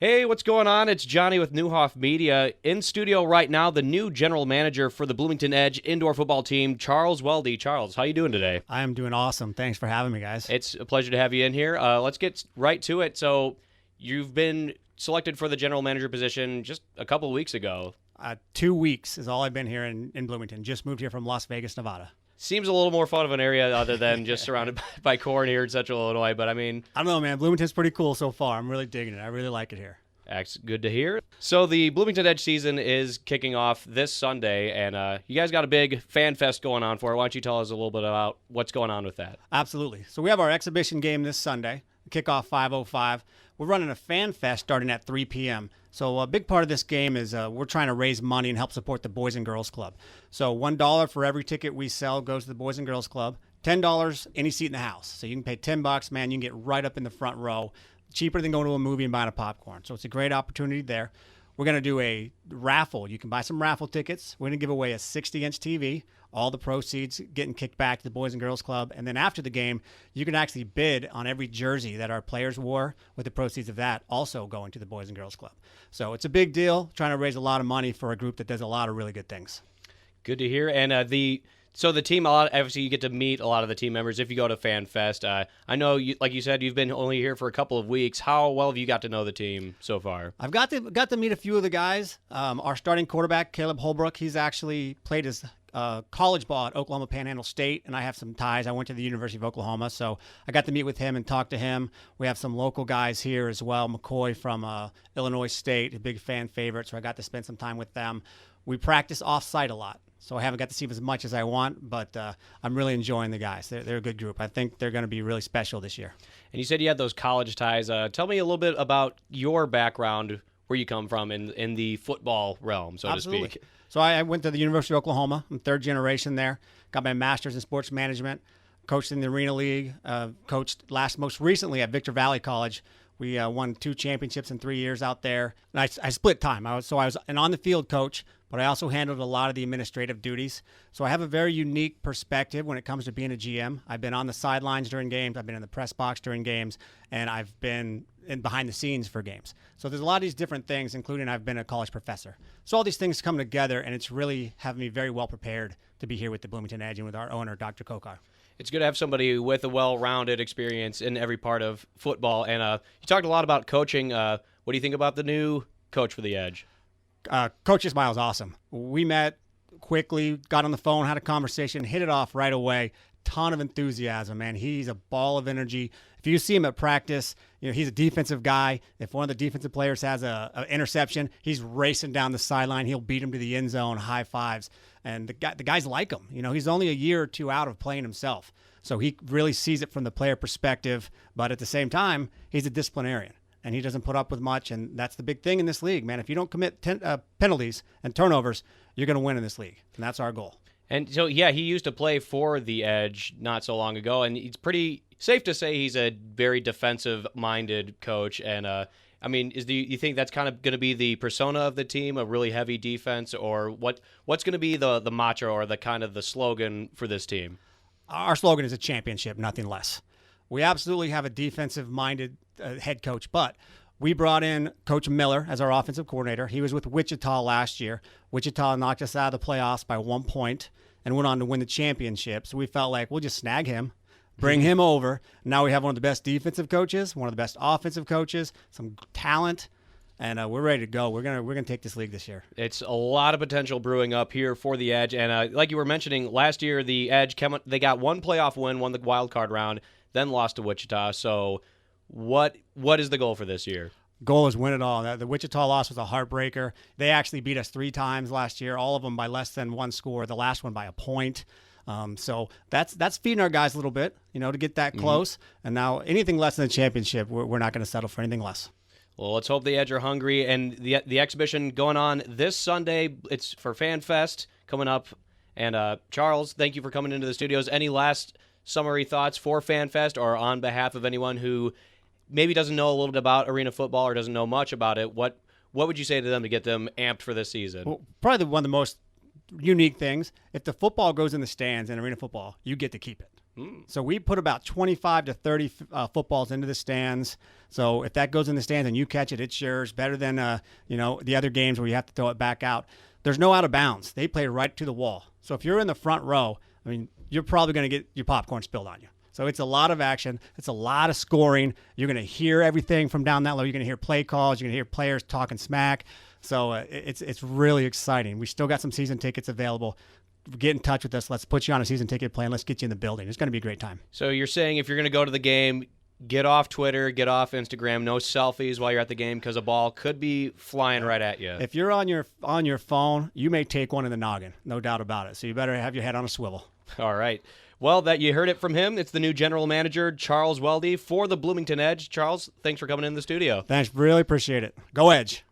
Hey, what's going on? It's Johnny with Newhoff Media. In studio right now, the new general manager for the Bloomington Edge indoor football team, Charles Welde. Charles, how you doing today? I am doing awesome. Thanks for having me, guys. It's a pleasure to have you in here. Let's get right to it. So, you've been selected for the general manager position just a couple of weeks ago. 2 weeks is all I've been here in Bloomington. Just moved here from Las Vegas, Nevada. Seems a little more fun of an area other than just surrounded by corn here in Central Illinois. But I mean, I don't know, man. Bloomington's pretty cool so far. I'm really digging it. I really like it here. that's good to hear. So the Bloomington Edge season is kicking off this Sunday, and you guys got a big fan fest going on for it. Why don't you tell us a little bit about what's going on with that? Absolutely. So we have our exhibition game this Sunday, kickoff 5:05. We're running a fan fest starting at 3 p.m. So a big part of this game is we're trying to raise money and help support the Boys and Girls Club. So $1 for every ticket we sell goes to the Boys and Girls Club. $10 any seat in the house. So you can pay $10, man. You can get right up in the front row. Cheaper than going to a movie and buying a popcorn. So it's a great opportunity there. We're going to do a raffle. You can buy some raffle tickets. We're going to give away a 60-inch TV. All the proceeds getting kicked back to the Boys and Girls Club. And then after the game, you can actually bid on every jersey that our players wore, with the proceeds of that also going to the Boys and Girls Club. So it's a big deal, trying to raise a lot of money for a group that does a lot of really good things. Good to hear. And so the team, obviously you get to meet a lot of the team members if you go to Fan Fest. I know, like you said, you've been only here for a couple of weeks. How well have you got to know the team so far? I've got to meet a few of the guys. Our starting quarterback, Caleb Holbrook, he's actually played his college ball at Oklahoma Panhandle State, and I have some ties. I went to the University of Oklahoma, so I got to meet with him and talk to him. We have some local guys here as well. McCoy from Illinois State, a big fan favorite, so I got to spend some time with them. We practice off-site a lot, so I haven't got to see them as much as I want, but I'm really enjoying the guys. They're a good group. I think they're going to be really special this year. And you said you had those college ties. Tell me a little bit about your background, where you come from in the football realm, so Absolutely. to speak. So I went to the University of Oklahoma. I'm third generation there. Got my master's in sports management. Coached in the Arena League. Coached most recently at Victor Valley College. We won 2 championships in 3 years out there. And I split time. I was an on-the-field coach, but I also handled a lot of the administrative duties. So I have a very unique perspective when it comes to being a GM. I've been on the sidelines during games. I've been in the press box during games. And I've been behind the scenes for games. So there's a lot of these different things, including I've been a college professor. So all these things come together, and it's really having me very well prepared to be here with the Bloomington Edge and with our owner, Dr. Kokar. It's good to have somebody with a well-rounded experience in every part of football. And you talked a lot about coaching. What do you think about the new coach for the Edge? Coach Ismail's awesome. We met quickly, got on the phone, had a conversation, hit it off right away. Ton of enthusiasm, man. He's a ball of energy. If you see him at practice, he's a defensive guy. If one of the defensive players has an interception, he's racing down the sideline. He'll beat him to the end zone, high fives. And the guys like him. He's only a year or two out of playing himself. So he really sees it from the player perspective. But at the same time, he's a disciplinarian. And he doesn't put up with much. And that's the big thing in this league, man. If you don't commit penalties and turnovers, you're going to win in this league. And that's our goal. And so, yeah, he used to play for the Edge not so long ago, and it's pretty safe to say he's a very defensive-minded coach. And, I mean, you think that's kind of going to be the persona of the team, a really heavy defense, or what's going to be the mantra or the kind of the slogan for this team? Our slogan is a championship, nothing less. We absolutely have a defensive-minded head coach, but we brought in Coach Miller as our offensive coordinator. He was with Wichita last year. Wichita knocked us out of the playoffs by 1 point and went on to win the championship. So we felt like we'll just snag him, bring him over. Now we have one of the best defensive coaches, one of the best offensive coaches, some talent, and we're ready to go. We're gonna take this league this year. It's a lot of potential brewing up here for the Edge, and like you were mentioning, last year the Edge they got one playoff win, won the wild card round, then lost to Wichita. So what is the goal for this year? Goal is win it all. The Wichita loss was a heartbreaker. They actually beat us 3 times last year, all of them by less than 1 score, the last one by a point. So that's feeding our guys a little bit, to get that close. And now anything less than a championship, we're not going to settle for anything less. Well, let's hope the Edge are hungry. And the exhibition going on this Sunday, it's for Fan Fest coming up. And Charles, thank you for coming into the studios. Any last summary thoughts for Fan Fest or on behalf of anyone who maybe doesn't know a little bit about arena football or doesn't know much about it? What would you say to them to get them amped for this season? Well, probably one of the most unique things, if the football goes in the stands in arena football, you get to keep it. So we put about 25 to 30 footballs into the stands. So if that goes in the stands and you catch it, it's yours. Better than the other games where you have to throw it back out. There's no out of bounds. They play right to the wall. So if you're in the front row, I mean, you're probably going to get your popcorn spilled on you. So it's a lot of action. It's a lot of scoring. You're going to hear everything from down that low. You're going to hear play calls. You're going to hear players talking smack. So it's really exciting. We still got some season tickets available. Get in touch with us. Let's put you on a season ticket plan. Let's get you in the building. It's going to be a great time. So you're saying if you're going to go to the game, get off Twitter, get off Instagram, no selfies while you're at the game because a ball could be flying right at you. If you're on your phone, you may take one in the noggin, no doubt about it. So you better have your head on a swivel. All right. Well, that you heard it from him. It's the new general manager, Charles Welde, for the Bloomington Edge. Charles, thanks for coming in the studio. Thanks. Really appreciate it. Go Edge.